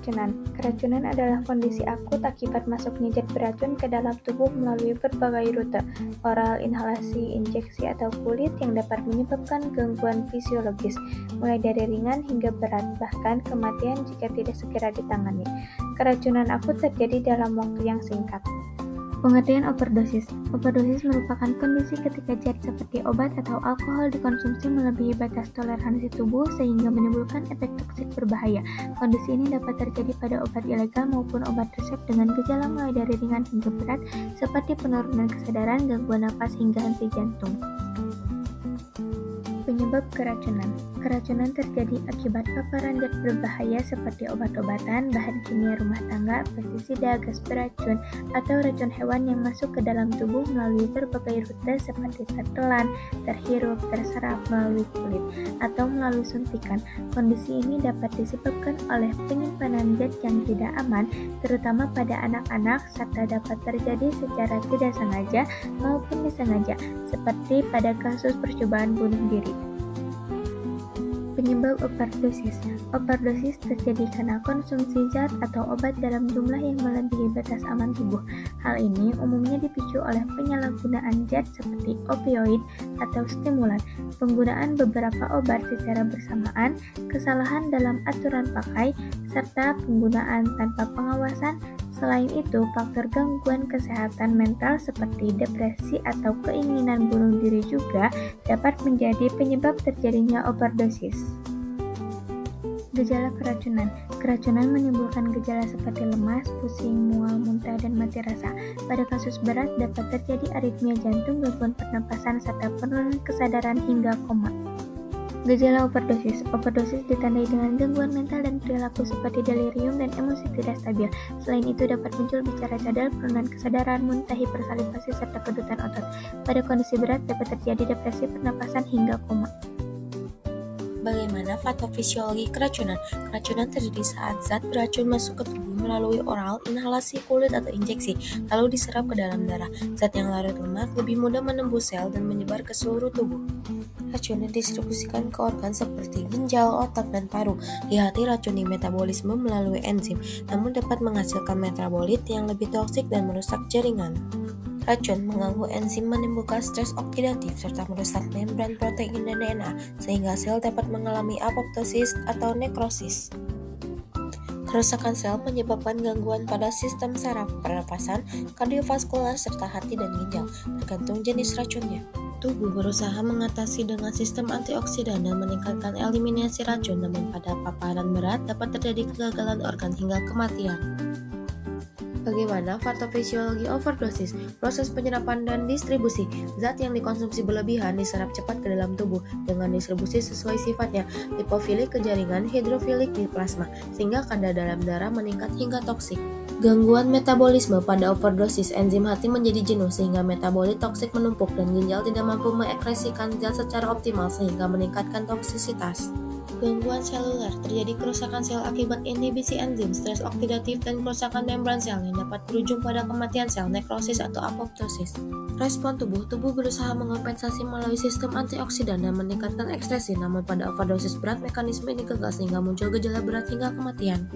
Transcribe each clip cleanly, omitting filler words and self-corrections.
keracunan. Keracunan adalah kondisi akut akibat masuknya zat beracun ke dalam tubuh melalui berbagai rute, oral, inhalasi, injeksi, atau kulit yang dapat menyebabkan gangguan fisiologis, mulai dari ringan hingga berat, bahkan kematian jika tidak segera ditangani. Keracunan akut terjadi dalam waktu yang singkat. Pengertian overdosis. Overdosis merupakan kondisi ketika zat seperti obat atau alkohol dikonsumsi melebihi batas toleransi tubuh sehingga menimbulkan efek toksik berbahaya. Kondisi ini dapat terjadi pada obat ilegal maupun obat resep dengan gejala mulai dari ringan hingga berat seperti penurunan kesadaran, gangguan napas, hingga henti jantung. Penyebab keracunan. Keracunan terjadi akibat paparan zat berbahaya seperti obat-obatan, bahan kimia rumah tangga, pestisida, gas beracun, atau racun hewan yang masuk ke dalam tubuh melalui berbagai rute seperti tertelan, terhirup, terserap melalui kulit, atau melalui suntikan. Kondisi ini dapat disebabkan oleh penyimpanan zat yang tidak aman, terutama pada anak-anak, serta dapat terjadi secara tidak sengaja maupun disengaja, seperti pada kasus percobaan bunuh diri. Penyebab overdosis. Overdosis terjadi karena konsumsi zat atau obat dalam jumlah yang melebihi batas aman tubuh. Hal ini umumnya dipicu oleh penyalahgunaan zat seperti opioid atau stimulan, penggunaan beberapa obat secara bersamaan, kesalahan dalam aturan pakai, serta penggunaan tanpa pengawasan. Selain itu, faktor gangguan kesehatan mental seperti depresi atau keinginan bunuh diri juga dapat menjadi penyebab terjadinya overdosis. Gejala keracunan. Keracunan menimbulkan gejala seperti lemas, pusing, mual, muntah, dan mati rasa. Pada kasus berat dapat terjadi aritmia jantung, gangguan pernapasan, serta penurunan kesadaran hingga koma. Gejala overdosis. Overdosis ditandai dengan gangguan mental dan perilaku seperti delirium dan emosi tidak stabil. Selain itu dapat muncul bicara cadel, penurunan kesadaran, muntah, hipersalivasi, serta kedutan otot. Pada kondisi berat dapat terjadi depresi pernapasan hingga koma. Bagaimana patofisiologi keracunan? Keracunan terjadi saat zat beracun masuk ke tubuh melalui oral, inhalasi, kulit, atau injeksi, lalu diserap ke dalam darah. Zat yang larut lemak lebih mudah menembus sel dan menyebar ke seluruh tubuh. Racun didistribusikan ke organ seperti ginjal, otak, dan paru. Di hati, racun dimetabolisme melalui enzim, namun dapat menghasilkan metabolit yang lebih toksik dan merusak jaringan. Racun mengganggu enzim, menimbulkan stres oksidatif, serta merusak membran protein dan DNA, sehingga sel dapat mengalami apoptosis atau nekrosis. Kerusakan sel menyebabkan gangguan pada sistem saraf, pernapasan, kardiovaskular, serta hati dan ginjal, tergantung jenis racunnya. Tubuh berusaha mengatasi dengan sistem antioksidan dan meningkatkan eliminasi racun, namun pada paparan berat dapat terjadi kegagalan organ hingga kematian. Bagaimana patofisiologi overdosis? Proses penyerapan dan distribusi. Zat yang dikonsumsi berlebihan diserap cepat ke dalam tubuh dengan distribusi sesuai sifatnya, lipofilik ke jaringan, hidrofilik di plasma, sehingga kadar dalam darah meningkat hingga toksik. Gangguan metabolisme. Pada overdosis, enzim hati menjadi jenuh sehingga metabolit toksik menumpuk dan ginjal tidak mampu mengekskresikan zat secara optimal sehingga meningkatkan toksisitas. Gangguan seluler. Terjadi kerusakan sel akibat inhibisi enzim, stres oksidatif, dan kerusakan membran sel yang dapat berujung pada kematian sel, nekrosis, atau apoptosis. Respon tubuh. Tubuh berusaha mengompensasi melalui sistem antioksidan dan meningkatkan ekskresi, namun pada overdosis berat mekanisme ini gagal sehingga muncul gejala berat hingga kematian.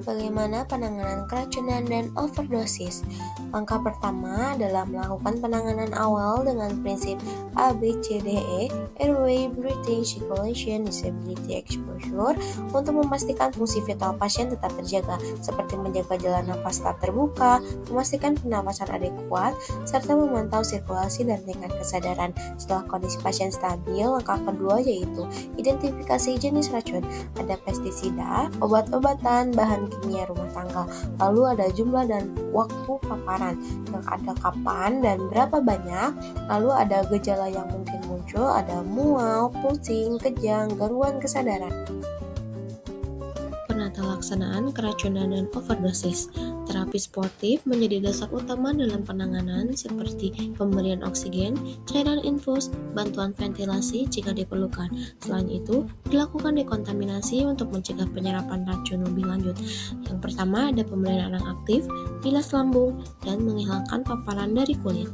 Bagaimana penanganan keracunan dan overdosis? Langkah pertama adalah melakukan penanganan awal dengan prinsip ABCDE, Airway, Breathing, Circulation, Disability, Exposure, untuk memastikan fungsi vital pasien tetap terjaga, seperti menjaga jalan nafas tak terbuka, memastikan pernapasan adekuat, serta memantau sirkulasi dan tingkat kesadaran. Setelah kondisi pasien stabil, langkah kedua yaitu identifikasi jenis racun. Ada pestisida, obat-obatan, bahan kimia rumah tangga, lalu ada jumlah dan waktu paparan, yang ada kapan dan berapa banyak, lalu ada gejala yang mungkin muncul, ada mual, pusing, kejang, gangguan kesadaran. Penata laksanaan keracunan dan overdosis. Terapi sportif menjadi dasar utama dalam penanganan seperti pemberian oksigen, cairan infus, bantuan ventilasi jika diperlukan. Selain itu, dilakukan dekontaminasi untuk mencegah penyerapan racun lebih lanjut. Yang pertama ada pemberian anang aktif, bilas lambung, dan menghilangkan paparan dari kulit.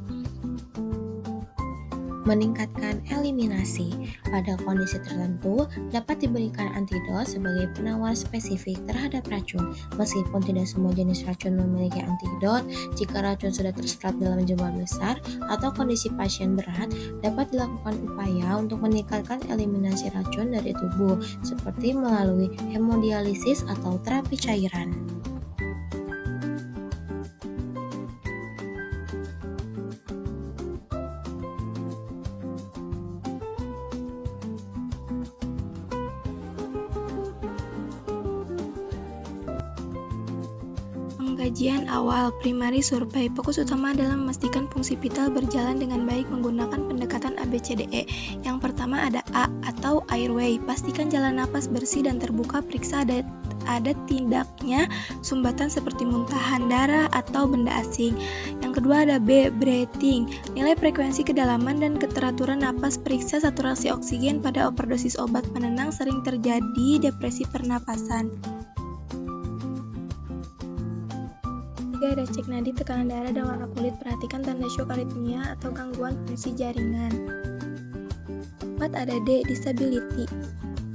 meningkatkan eliminasi. Pada kondisi tertentu, dapat diberikan antidot sebagai penawar spesifik terhadap racun. Meskipun tidak semua jenis racun memiliki antidot, jika racun sudah terserap dalam jumlah besar atau kondisi pasien berat, dapat dilakukan upaya untuk meningkatkan eliminasi racun dari tubuh, seperti melalui hemodialisis atau terapi cairan. Pengkajian awal primary survey fokus utama adalah memastikan fungsi vital berjalan dengan baik menggunakan pendekatan ABCDE. Yang pertama ada A atau airway, pastikan jalan napas bersih dan terbuka, periksa ada tidaknya sumbatan seperti muntahan, darah, atau benda asing. Yang kedua ada B, breathing, nilai frekuensi kedalaman dan keteraturan napas, periksa saturasi oksigen pada overdosis obat penenang, sering terjadi depresi pernapasan. Ada cek nadi, tekanan darah, dan warna kulit. Perhatikan tanda shock aritmia atau gangguan fungsi jaringan. 4 ada D, disability.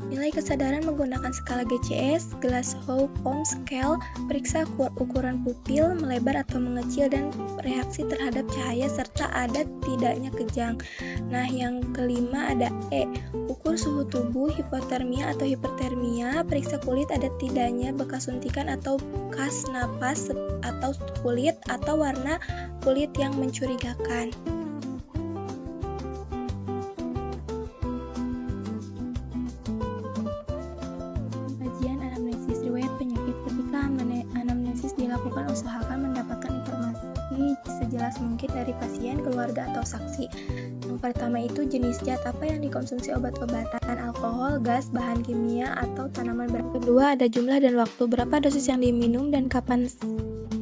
Nilai kesadaran menggunakan skala GCS, Glasgow-Coma Scale, periksa ukuran pupil, melebar atau mengecil, dan reaksi terhadap cahaya, serta ada tidaknya kejang. Nah, yang kelima ada E, ukur suhu tubuh, hipotermia atau hipertermia, periksa kulit, ada tidaknya bekas suntikan atau bekas napas atau kulit, atau warna kulit yang mencurigakan. Dilakukan, usahakan mendapatkan informasi sejelas mungkin dari pasien, keluarga, atau saksi. Yang pertama itu jenis zat apa yang dikonsumsi, obat-obatan, alkohol, gas, bahan kimia, atau tanaman. Kedua ada jumlah dan waktu, berapa dosis yang diminum dan kapan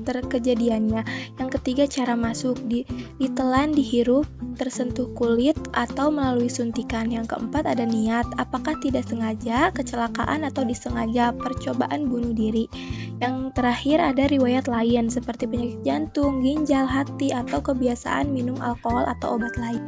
terkejadiannya. Yang ketiga cara masuk, ditelan, dihirup, tersentuh kulit, atau melalui suntikan. Yang keempat ada niat, apakah tidak sengaja, kecelakaan, atau disengaja, percobaan bunuh diri. Yang terakhir ada riwayat lain seperti penyakit jantung, ginjal, hati, atau kebiasaan minum alkohol atau obat lain.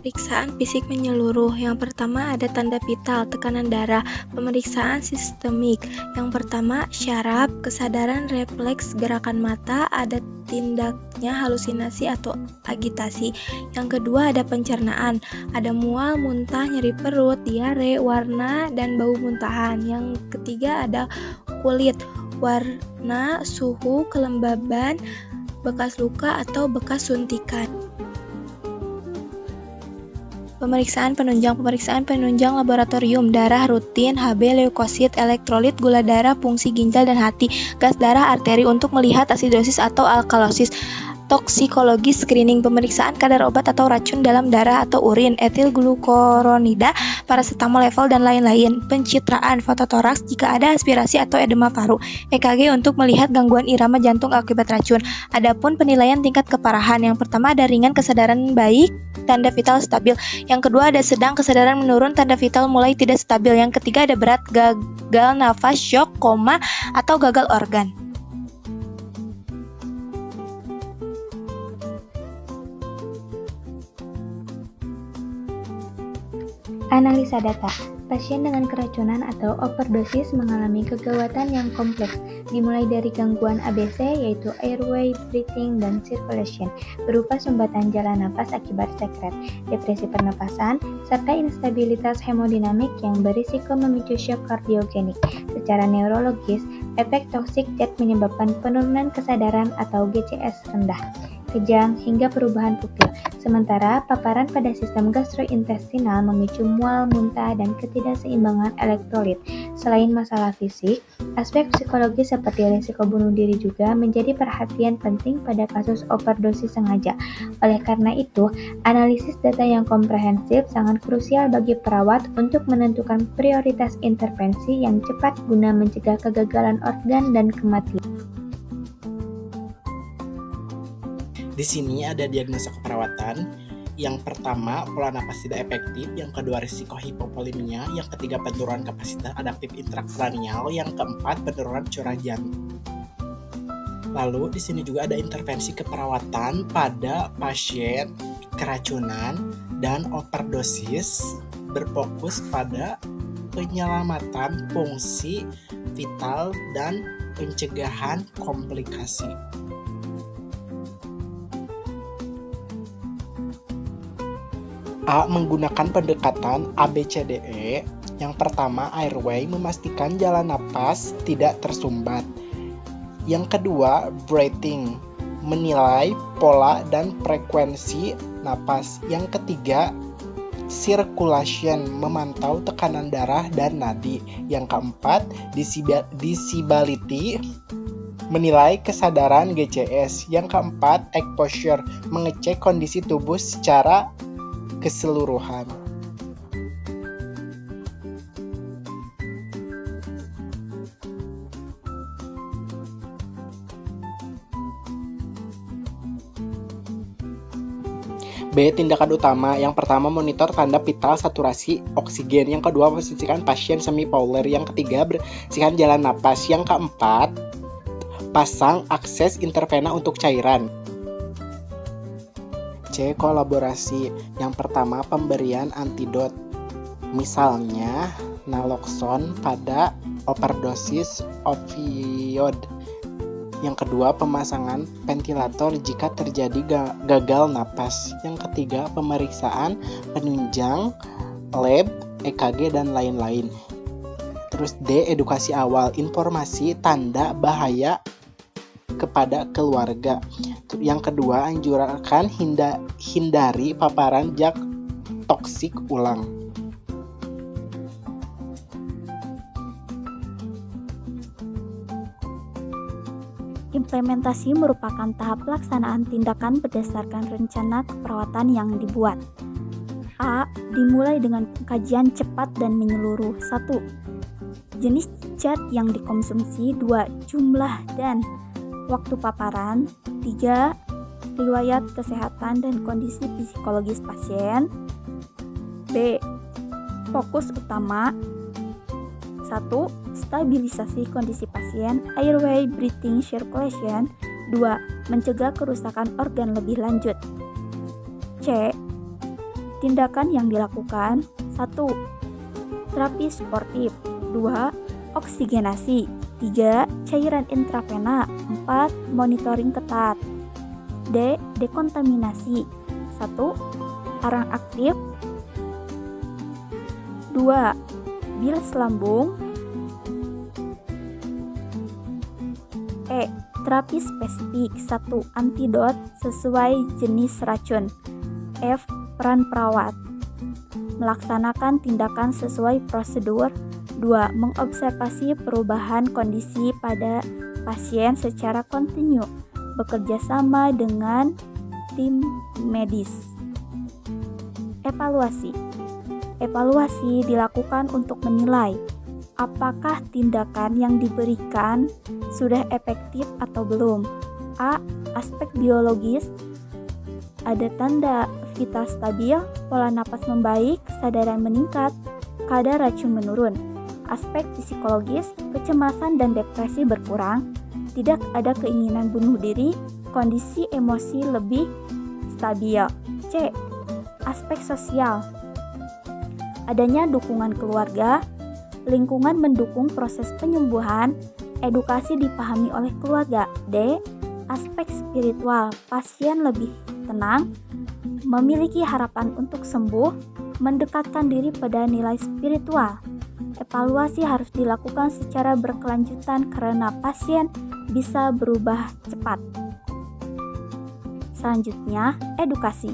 Pemeriksaan fisik menyeluruh. Yang pertama ada tanda vital, tekanan darah. Pemeriksaan sistemik. Yang pertama syaraf, kesadaran, refleks, gerakan mata, ada tindaknya halusinasi atau agitasi. Yang kedua ada pencernaan, ada mual, muntah, nyeri perut, diare, warna, dan bau muntahan. Yang ketiga ada kulit, warna, suhu, kelembaban, bekas luka atau bekas suntikan. Pemeriksaan penunjang laboratorium, darah rutin, Hb, leukosit, elektrolit, gula darah, fungsi ginjal dan hati, gas darah, arteri untuk melihat asidosis atau alkalosis. Toksikologi screening, pemeriksaan kadar obat atau racun dalam darah atau urin, etil glukuronida, paracetamol level, dan lain-lain. Pencitraan fototoraks jika ada aspirasi atau edema paru. EKG untuk melihat gangguan irama jantung akibat racun. Adapun penilaian tingkat keparahan, yang pertama ada ringan, kesadaran baik, tanda vital stabil. Yang kedua ada sedang, kesadaran menurun, tanda vital mulai tidak stabil. Yang ketiga ada berat, gagal nafas, shock, koma, atau gagal organ. Analisa data. Pasien dengan keracunan atau overdosis mengalami kegawatan yang kompleks, dimulai dari gangguan ABC yaitu airway, breathing, dan circulation, berupa sumbatan jalan napas akibat sekret, depresi pernapasan, serta instabilitas hemodinamik yang berisiko memicu shock kardiogenik. Secara neurologis, efek toksik zat menyebabkan penurunan kesadaran atau GCS rendah, kejang, hingga perubahan pupil. Sementara paparan pada sistem gastrointestinal memicu mual, muntah, dan ketidakseimbangan elektrolit. Selain masalah fisik, aspek psikologis seperti risiko bunuh diri juga menjadi perhatian penting pada kasus overdosis sengaja. Oleh karena itu, analisis data yang komprehensif sangat krusial bagi perawat untuk menentukan prioritas intervensi yang cepat guna mencegah kegagalan organ dan kematian. Di sini ada diagnosa keperawatan. Yang pertama, pola napas tidak efektif. Yang kedua, risiko hipovolemia. Yang ketiga, penurunan kapasitas adaptif intrakranial. Yang keempat, penurunan curah jantung. Lalu di sini juga ada intervensi keperawatan pada pasien keracunan dan overdosis berfokus pada penyelamatan fungsi vital dan pencegahan komplikasi. A. Menggunakan pendekatan ABCDE. Yang pertama, airway, memastikan jalan napas tidak tersumbat. Yang kedua, breathing, menilai pola dan frekuensi napas. Yang ketiga, circulation, memantau tekanan darah dan nadi. Yang keempat, disability, menilai kesadaran GCS. Yang keempat, exposure, mengecek kondisi tubuh secara keseluruhan. B. Tindakan utama. Yang pertama, monitor tanda vital saturasi oksigen. Yang kedua, posisikan pasien semi-polar. Yang ketiga, bersihkan jalan napas. Yang keempat, pasang akses intervena untuk cairan. C. Kolaborasi. Yang pertama, pemberian antidot. Misalnya, naloxone pada overdosis opioid. Yang kedua, pemasangan ventilator jika terjadi gagal napas. Yang ketiga, pemeriksaan penunjang, lab, EKG, dan lain-lain. Terus D. Edukasi awal, informasi tanda bahaya kepada keluarga. Yang kedua, anjurkan hindari paparan zat toksik ulang. Implementasi merupakan tahap pelaksanaan tindakan berdasarkan rencana keperawatan yang dibuat. A. Dimulai dengan pengkajian cepat dan menyeluruh. 1. Jenis zat yang dikonsumsi. 2. Jumlah dan waktu paparan. 3. Riwayat kesehatan dan kondisi psikologis pasien. B. Fokus utama. 1. Stabilisasi kondisi pasien, airway, breathing, circulation. 2. Mencegah kerusakan organ lebih lanjut. C. Tindakan yang dilakukan. 1. Terapi suportif. 2. Oksigenasi. 3. Cairan intravena. 4. Monitoring ketat. D. Dekontaminasi. 1. Arang aktif. 2. Bilas lambung. E. Terapi spesifik. 1. Antidot sesuai jenis racun. F. Peran perawat. Melaksanakan tindakan sesuai prosedur. 2. Mengobservasi perubahan kondisi pada pasien secara kontinu. Bekerja sama dengan tim medis. Evaluasi. Evaluasi dilakukan untuk menilai apakah tindakan yang diberikan sudah efektif atau belum. A. Aspek biologis. Ada tanda vital stabil, pola napas membaik, kesadaran meningkat, kadar racun menurun. Aspek psikologis, kecemasan dan depresi berkurang, tidak ada keinginan bunuh diri, kondisi emosi lebih stabil. C. Aspek sosial. Adanya dukungan keluarga, lingkungan mendukung proses penyembuhan, edukasi dipahami oleh keluarga. D. Aspek spiritual, pasien lebih tenang, memiliki harapan untuk sembuh, mendekatkan diri pada nilai spiritual. Evaluasi harus dilakukan secara berkelanjutan karena pasien bisa berubah cepat. Selanjutnya, edukasi.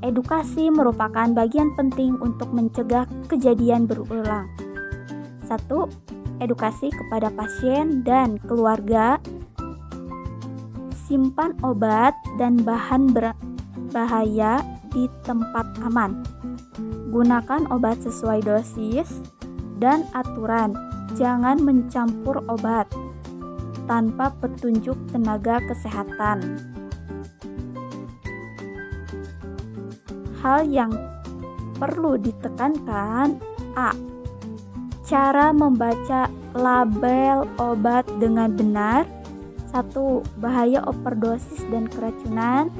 Edukasi merupakan bagian penting untuk mencegah kejadian berulang. 1. Edukasi kepada pasien dan keluarga. Simpan obat dan bahan berbahaya di tempat aman. Gunakan obat sesuai dosis dan aturan. Jangan mencampur obat tanpa petunjuk tenaga kesehatan. Hal yang perlu ditekankan. A. Cara membaca label obat dengan benar. 1. Bahaya overdosis dan keracunan.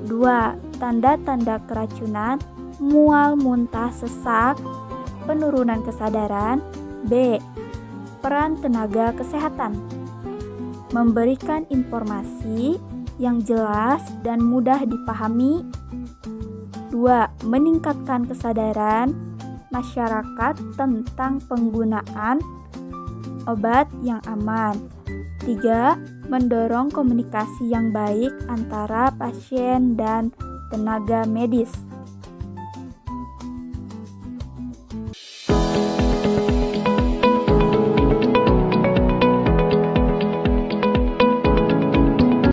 2. Tanda-tanda keracunan, mual, muntah, sesak, penurunan kesadaran. B. Peran tenaga kesehatan. Memberikan informasi yang jelas dan mudah dipahami. 2. Meningkatkan kesadaran masyarakat tentang penggunaan obat yang aman. 3. Mendorong komunikasi yang baik antara pasien dan tenaga medis.